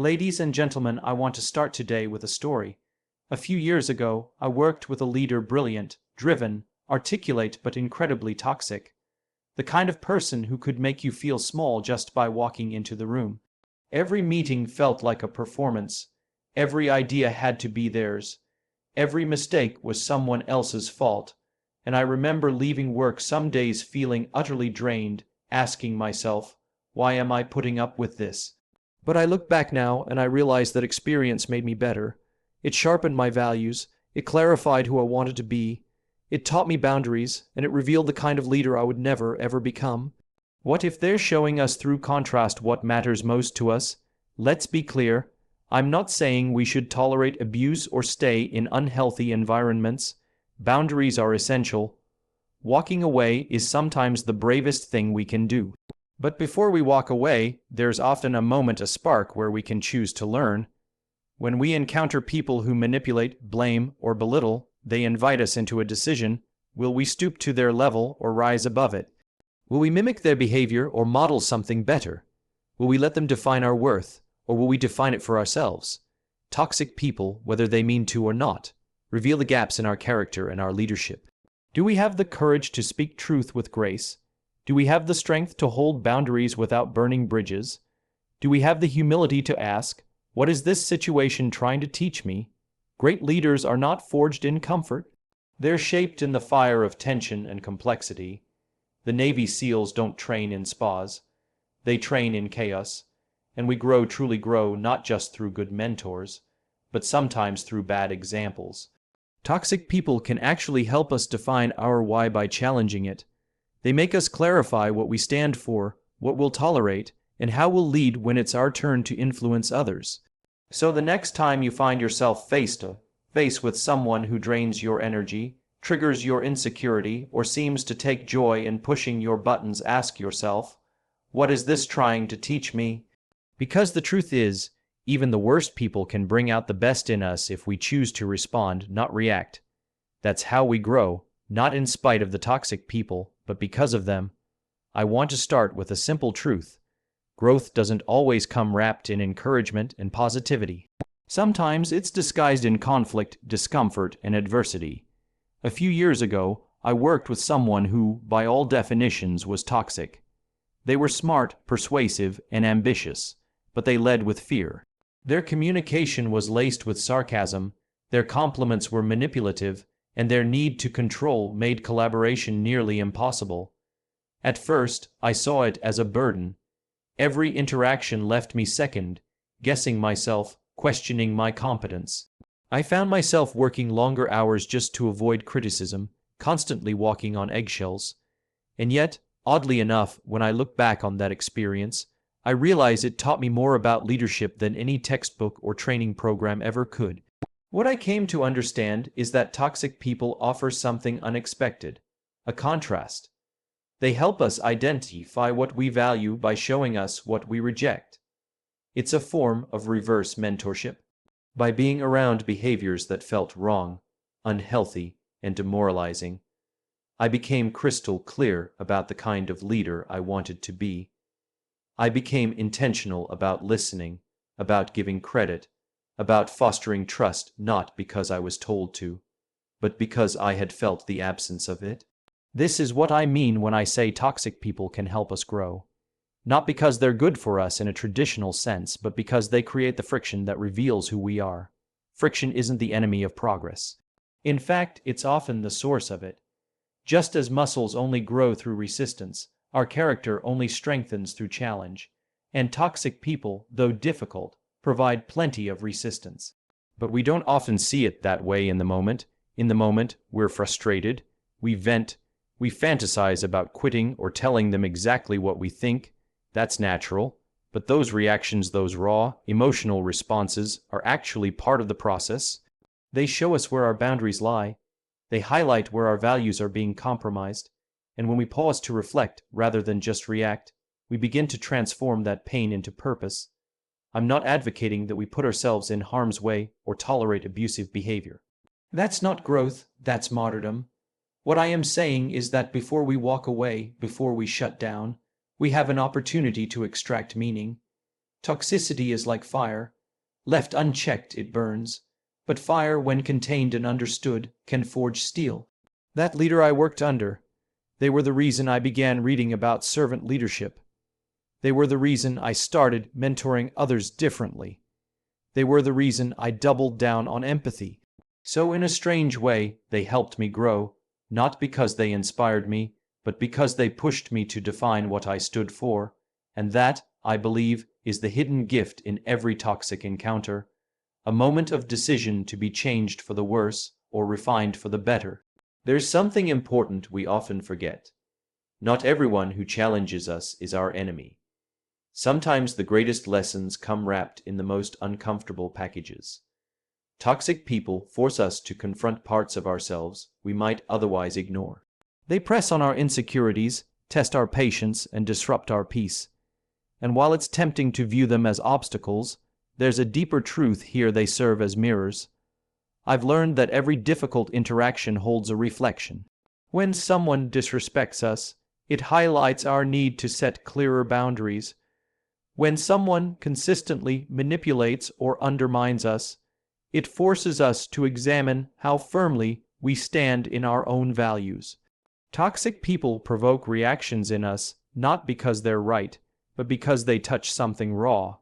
Ladies and gentlemen, I want to start today with a story. A few years ago, I worked with a leader brilliant, driven, articulate but incredibly toxic. The kind of person who could make you feel small just by walking into the room. Every meeting felt like a performance. Every idea had to be theirs. Every mistake was someone else's fault. And I remember leaving work some days feeling utterly drained, asking myself, why am I putting up with this? But I look back now and I realize that experience made me better. It sharpened my values, it clarified who I wanted to be, it taught me boundaries, and it revealed the kind of leader I would never, ever become. What if they're showing us through contrast what matters most to us? Let's be clear. I'm not saying we should tolerate abuse or stay in unhealthy environments. Boundaries are essential. Walking away is sometimes the bravest thing we can do. But before we walk away, there's often a moment, a spark, where we can choose to learn. When we encounter people who manipulate, blame, or belittle, they invite us into a decision. Will we stoop to their level or rise above it? Will we mimic their behavior or model something better? Will we let them define our worth, or will we define it for ourselves? Toxic people, whether they mean to or not, reveal the gaps in our character and our leadership. Do we have the courage to speak truth with grace? Do we have the strength to hold boundaries without burning bridges? Do we have the humility to ask, what is this situation trying to teach me? Great leaders are not forged in comfort. They're shaped in the fire of tension and complexity. The Navy SEALs don't train in spas. They train in chaos. And we truly grow, not just through good mentors, but sometimes through bad examples. Toxic people can actually help us define our why by challenging it. They make us clarify what we stand for, what we'll tolerate, and how we'll lead when it's our turn to influence others. So the next time you find yourself face to face with someone who drains your energy, triggers your insecurity, or seems to take joy in pushing your buttons, ask yourself, what is this trying to teach me? Because the truth is, even the worst people can bring out the best in us if we choose to respond, not react. That's how we grow, not in spite of the toxic people, but because of them. I want to start with a simple truth. Growth doesn't always come wrapped in encouragement and positivity. Sometimes it's disguised in conflict, discomfort, and adversity. A few years ago, I worked with someone who, by all definitions, was toxic. They were smart, persuasive, and ambitious, but they led with fear. Their communication was laced with sarcasm, their compliments were manipulative, and their need to control made collaboration nearly impossible. At first, I saw it as a burden. Every interaction left me second, guessing myself, questioning my competence. I found myself working longer hours just to avoid criticism, constantly walking on eggshells. And yet, oddly enough, when I look back on that experience, I realize it taught me more about leadership than any textbook or training program ever could. What I came to understand is that toxic people offer something unexpected, a contrast. They help us identify what we value by showing us what we reject. It's a form of reverse mentorship. By being around behaviors that felt wrong, unhealthy, and demoralizing, I became crystal clear about the kind of leader I wanted to be. I became intentional about listening, about giving credit, about fostering trust, not because I was told to, but because I had felt the absence of it. This is what I mean when I say toxic people can help us grow. Not because they're good for us in a traditional sense, but because they create the friction that reveals who we are. Friction isn't the enemy of progress. In fact, it's often the source of it. Just as muscles only grow through resistance, our character only strengthens through challenge. And toxic people, though difficult, provide plenty of resistance. But we don't often see it that way in the moment. In the moment, we're frustrated, we vent, we fantasize about quitting or telling them exactly what we think. That's natural, but those reactions, those raw, emotional responses, are actually part of the process. They show us where our boundaries lie. They highlight where our values are being compromised. And when we pause to reflect rather than just react, we begin to transform that pain into purpose. I'm not advocating that we put ourselves in harm's way or tolerate abusive behavior. That's not growth, that's martyrdom. What I am saying is that before we walk away, before we shut down, we have an opportunity to extract meaning. Toxicity is like fire. Left unchecked, it burns. But fire, when contained and understood, can forge steel. That leader I worked under, they were the reason I began reading about servant leadership. They were the reason I started mentoring others differently. They were the reason I doubled down on empathy. So in a strange way, they helped me grow, not because they inspired me, but because they pushed me to define what I stood for. And that, I believe, is the hidden gift in every toxic encounter, a moment of decision to be changed for the worse or refined for the better. There's something important we often forget. Not everyone who challenges us is our enemy. Sometimes the greatest lessons come wrapped in the most uncomfortable packages. Toxic people force us to confront parts of ourselves we might otherwise ignore. They press on our insecurities, test our patience, and disrupt our peace. And while it's tempting to view them as obstacles, there's a deeper truth here: they serve as mirrors. I've learned that every difficult interaction holds a reflection. When someone disrespects us, it highlights our need to set clearer boundaries. When someone consistently manipulates or undermines us, it forces us to examine how firmly we stand in our own values. Toxic people provoke reactions in us not because they're right, but because they touch something raw.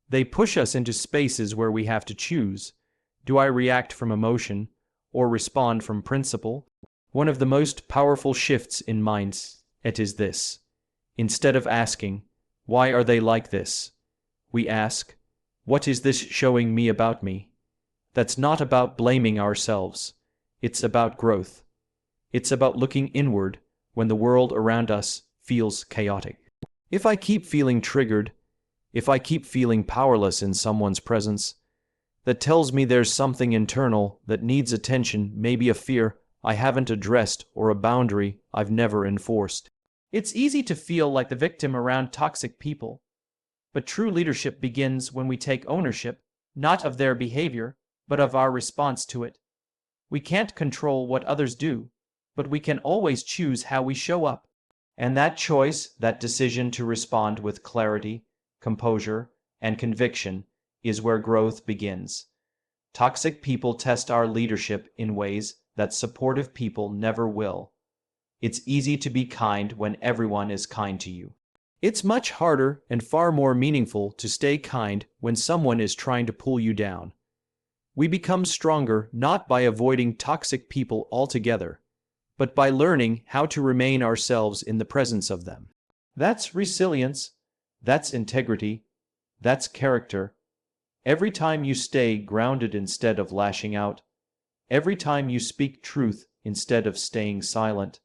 They push us into spaces where we have to choose. Do I react from emotion or respond from principle? One of the most powerful shifts in mindset is this. Instead of asking, "Why are they like this?" we ask, "What is this showing me about me?" That's not about blaming ourselves. It's about growth. It's about looking inward when the world around us feels chaotic. If I keep feeling triggered, if I keep feeling powerless in someone's presence, that tells me there's something internal that needs attention, maybe a fear I haven't addressed or a boundary I've never enforced. It's easy to feel like the victim around toxic people, but true leadership begins when we take ownership, not of their behavior, but of our response to it. We can't control what others do, but we can always choose how we show up. And that choice, that decision to respond with clarity, composure, and conviction is where growth begins. Toxic people test our leadership in ways that supportive people never will. It's easy to be kind when everyone is kind to you. It's much harder and far more meaningful to stay kind when someone is trying to pull you down. We become stronger not by avoiding toxic people altogether, but by learning how to remain ourselves in the presence of them. That's resilience, that's integrity, that's character. Every time you stay grounded instead of lashing out, every time you speak truth instead of staying silent,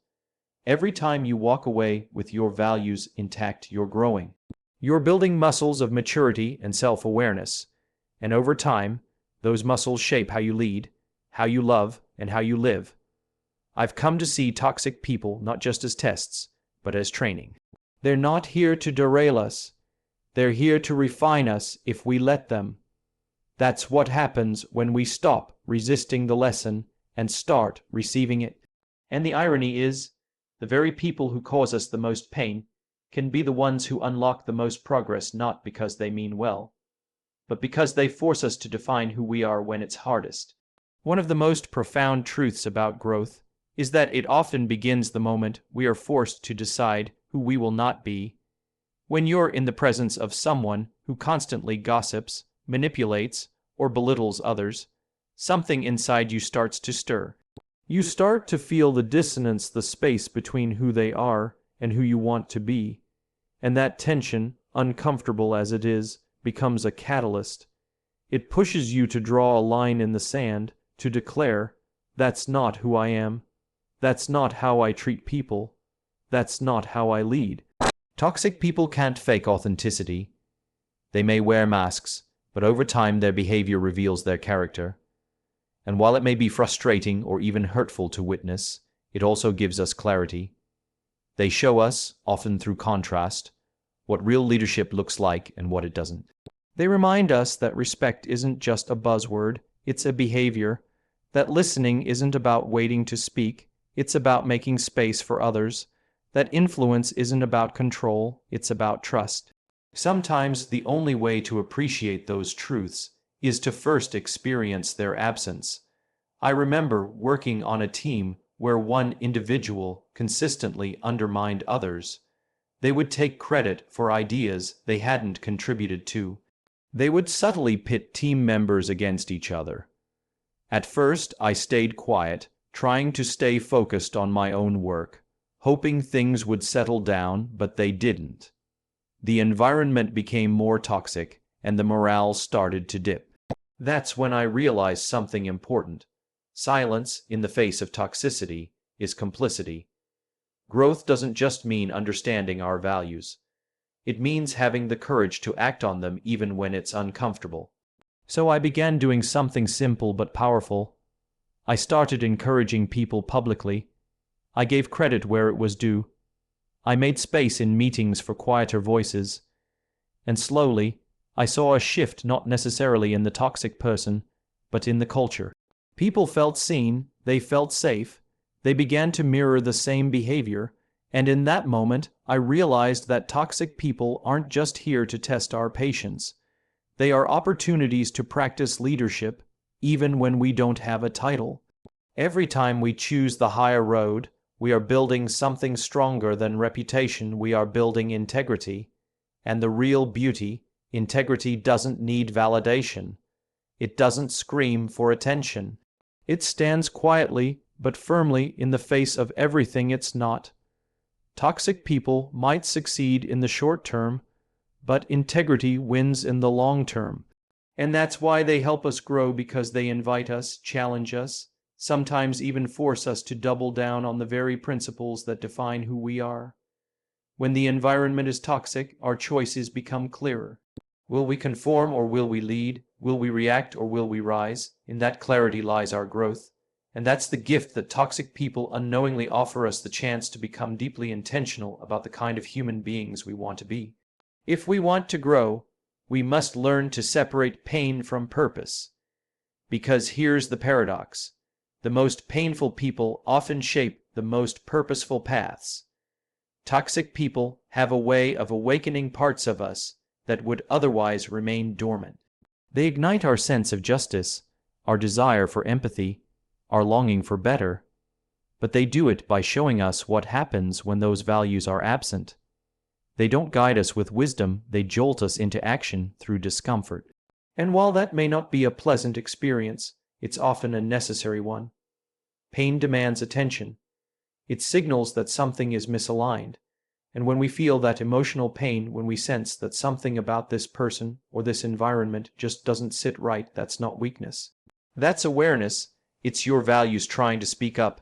every time you walk away with your values intact, you're growing. You're building muscles of maturity and self-awareness, and over time, those muscles shape how you lead, how you love, and how you live. I've come to see toxic people not just as tests, but as training. They're not here to derail us. They're here to refine us if we let them. That's what happens when we stop resisting the lesson and start receiving it. And the irony is, the very people who cause us the most pain can be the ones who unlock the most progress, not because they mean well, but because they force us to define who we are when it's hardest. One of the most profound truths about growth is that it often begins the moment we are forced to decide who we will not be. When you're in the presence of someone who constantly gossips, manipulates, or belittles others, something inside you starts to stir. You start to feel the dissonance, the space between who they are and who you want to be. And that tension, uncomfortable as it is, becomes a catalyst. It pushes you to draw a line in the sand, to declare, "That's not who I am. That's not how I treat people. That's not how I lead." Toxic people can't fake authenticity. They may wear masks, but over time their behavior reveals their character. And while it may be frustrating or even hurtful to witness, it also gives us clarity. They show us, often through contrast, what real leadership looks like and what it doesn't. They remind us that respect isn't just a buzzword, it's a behavior, that listening isn't about waiting to speak, it's about making space for others, that influence isn't about control, it's about trust. Sometimes the only way to appreciate those truths is to first experience their absence. I remember working on a team where one individual consistently undermined others. They would take credit for ideas they hadn't contributed to. They would subtly pit team members against each other. At first, I stayed quiet, trying to stay focused on my own work, hoping things would settle down, but they didn't. The environment became more toxic, and the morale started to dip. That's when I realized something important. Silence in the face of toxicity is complicity. Growth doesn't just mean understanding our values. It means having the courage to act on them even when it's uncomfortable. So I began doing something simple but powerful. I started encouraging people publicly. I gave credit where it was due. I made space in meetings for quieter voices. And slowly, I saw a shift not necessarily in the toxic person, but in the culture. People felt seen, they felt safe, they began to mirror the same behavior, and in that moment, I realized that toxic people aren't just here to test our patience. They are opportunities to practice leadership, even when we don't have a title. Every time we choose the higher road, we are building something stronger than reputation. We are building integrity. And the real beauty, integrity doesn't need validation. It doesn't scream for attention. It stands quietly but firmly in the face of everything it's not. Toxic people might succeed in the short term, but integrity wins in the long term. And that's why they help us grow, because they invite us, challenge us, sometimes even force us to double down on the very principles that define who we are. When the environment is toxic, our choices become clearer. Will we conform or will we lead? Will we react or will we rise? In that clarity lies our growth. And that's the gift that toxic people unknowingly offer us, the chance to become deeply intentional about the kind of human beings we want to be. If we want to grow, we must learn to separate pain from purpose. Because here's the paradox. The most painful people often shape the most purposeful paths. Toxic people have a way of awakening parts of us that would otherwise remain dormant. They ignite our sense of justice, our desire for empathy, our longing for better, but they do it by showing us what happens when those values are absent. They don't guide us with wisdom, they jolt us into action through discomfort. And while that may not be a pleasant experience, it's often a necessary one. Pain demands attention. It signals that something is misaligned. And when we feel that emotional pain, when we sense that something about this person or this environment just doesn't sit right, that's not weakness. That's awareness. It's your values trying to speak up.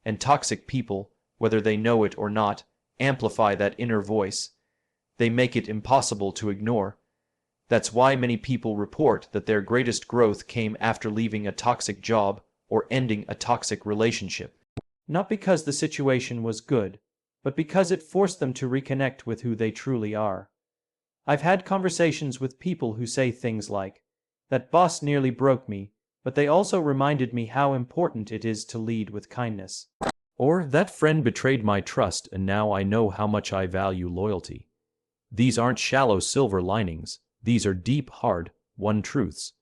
And toxic people, whether they know it or not, amplify that inner voice. They make it impossible to ignore. That's why many people report that their greatest growth came after leaving a toxic job or ending a toxic relationship. Not because the situation was good, but because it forced them to reconnect with who they truly are. I've had conversations with people who say things like, "That boss nearly broke me, but they also reminded me how important it is to lead with kindness." Or, "That friend betrayed my trust, and now I know how much I value loyalty." These aren't shallow silver linings. These are deep, hard, won truths.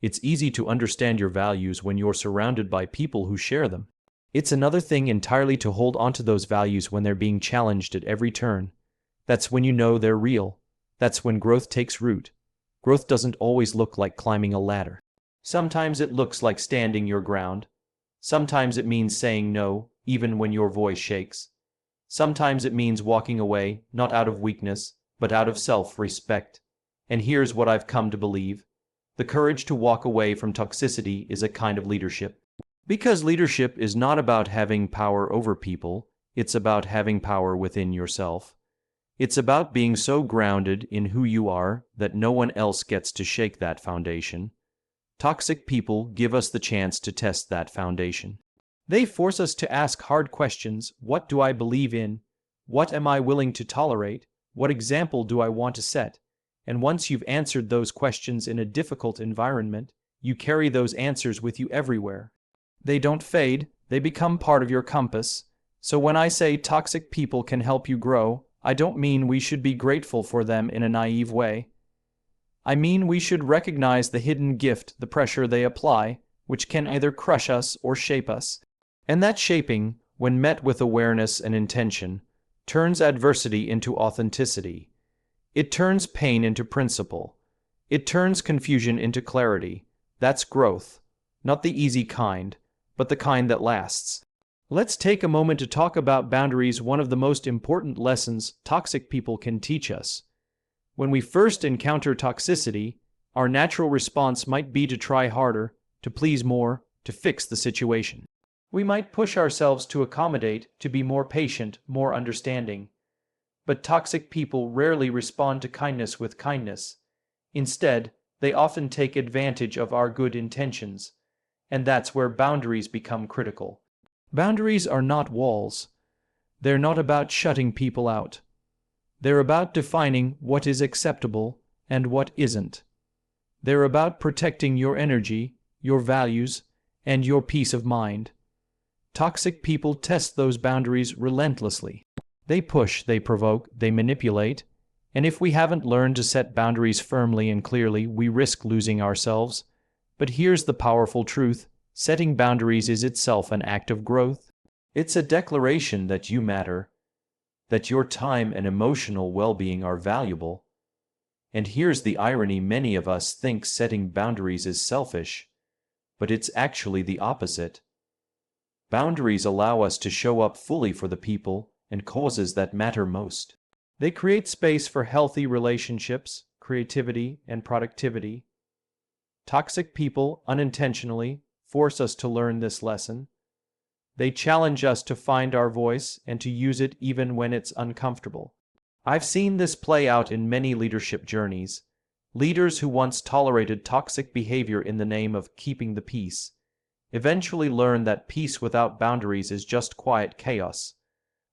It's easy to understand your values when you're surrounded by people who share them. It's another thing entirely to hold onto those values when they're being challenged at every turn. That's when you know they're real. That's when growth takes root. Growth doesn't always look like climbing a ladder. Sometimes it looks like standing your ground. Sometimes it means saying no, even when your voice shakes. Sometimes it means walking away, not out of weakness, but out of self-respect. And here's what I've come to believe. The courage to walk away from toxicity is a kind of leadership. Because leadership is not about having power over people, it's about having power within yourself. It's about being so grounded in who you are that no one else gets to shake that foundation. Toxic people give us the chance to test that foundation. They force us to ask hard questions. What do I believe in? What am I willing to tolerate? What example do I want to set? And once you've answered those questions in a difficult environment, you carry those answers with you everywhere. They don't fade, they become part of your compass. So when I say toxic people can help you grow, I don't mean we should be grateful for them in a naive way. I mean we should recognize the hidden gift, the pressure they apply, which can either crush us or shape us. And that shaping, when met with awareness and intention, turns adversity into authenticity. It turns pain into principle. It turns confusion into clarity. That's growth, not the easy kind, but the kind that lasts. Let's take a moment to talk about boundaries, one of the most important lessons toxic people can teach us. When we first encounter toxicity, our natural response might be to try harder, to please more, to fix the situation. We might push ourselves to accommodate, to be more patient, more understanding. But toxic people rarely respond to kindness with kindness. Instead, they often take advantage of our good intentions, and that's where boundaries become critical. Boundaries are not walls. They're not about shutting people out. They're about defining what is acceptable and what isn't. They're about protecting your energy, your values, and your peace of mind. Toxic people test those boundaries relentlessly. They push, they provoke, they manipulate, and if we haven't learned to set boundaries firmly and clearly, we risk losing ourselves. But here's the powerful truth: setting boundaries is itself an act of growth. It's a declaration that you matter, that your time and emotional well-being are valuable. And here's the irony: many of us think setting boundaries is selfish, but it's actually the opposite. Boundaries allow us to show up fully for the people and causes that matter most. They create space for healthy relationships, creativity, and productivity. Toxic people unintentionally force us to learn this lesson. They challenge us to find our voice and to use it even when it's uncomfortable. I've seen this play out in many leadership journeys. Leaders who once tolerated toxic behavior in the name of keeping the peace eventually learn that peace without boundaries is just quiet chaos.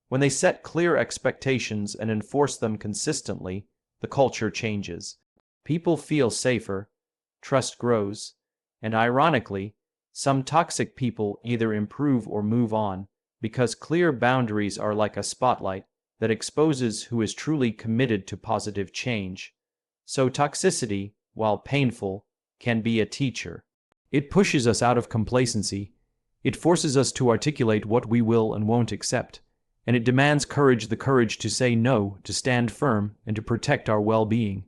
When they set clear expectations and enforce them consistently, the culture changes. People feel safer, trust grows, and ironically, some toxic people either improve or move on because clear boundaries are like a spotlight that exposes who is truly committed to positive change. So toxicity, while painful, can be a teacher. It pushes us out of complacency. It forces us to articulate what we will and won't accept. And it demands courage, the courage to say no, to stand firm, and to protect our well-being.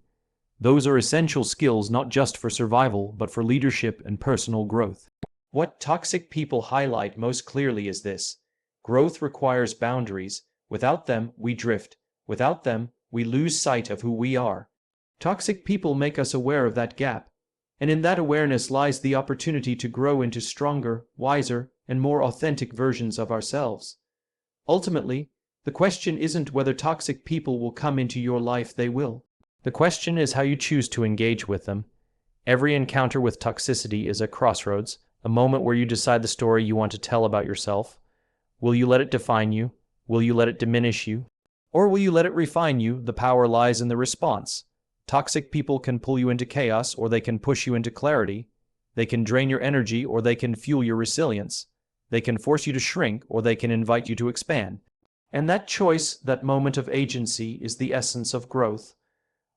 Those are essential skills not just for survival, but for leadership and personal growth. What toxic people highlight most clearly is this: growth requires boundaries. Without them, we drift. Without them, we lose sight of who we are. Toxic people make us aware of that gap, and in that awareness lies the opportunity to grow into stronger, wiser, and more authentic versions of ourselves. Ultimately, the question isn't whether toxic people will come into your life, they will. The question is how you choose to engage with them. Every encounter with toxicity is a crossroads, a moment where you decide the story you want to tell about yourself. Will you let it define you? Will you let it diminish you? Or will you let it refine you? The power lies in the response. Toxic people can pull you into chaos, or they can push you into clarity. They can drain your energy, or they can fuel your resilience. They can force you to shrink, or they can invite you to expand. And that choice, that moment of agency, is the essence of growth.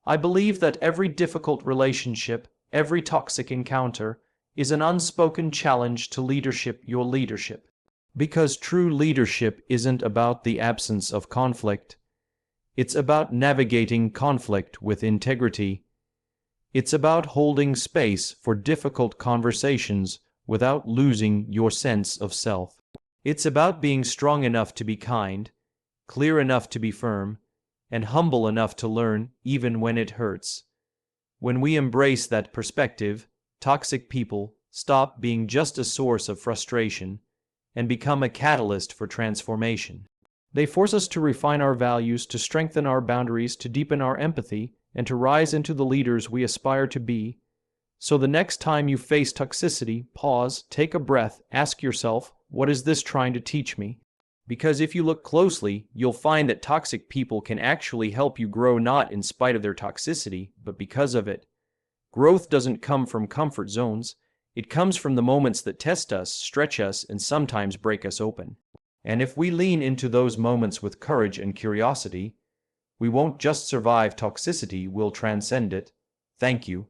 I believe that every difficult relationship, every toxic encounter, is an unspoken challenge to leadership, your leadership. Because true leadership isn't about the absence of conflict. It's about navigating conflict with integrity. It's about holding space for difficult conversations without losing your sense of self. It's about being strong enough to be kind, clear enough to be firm, and humble enough to learn even when it hurts. When we embrace that perspective, toxic people stop being just a source of frustration and become a catalyst for transformation. They force us to refine our values, to strengthen our boundaries, to deepen our empathy, and to rise into the leaders we aspire to be. So the next time you face toxicity, pause, take a breath, ask yourself, what is this trying to teach me? Because if you look closely, you'll find that toxic people can actually help you grow, not in spite of their toxicity, but because of it. Growth doesn't come from comfort zones. It comes from the moments that test us, stretch us, and sometimes break us open. And if we lean into those moments with courage and curiosity, We won't just survive toxicity, we'll transcend it. Thank you.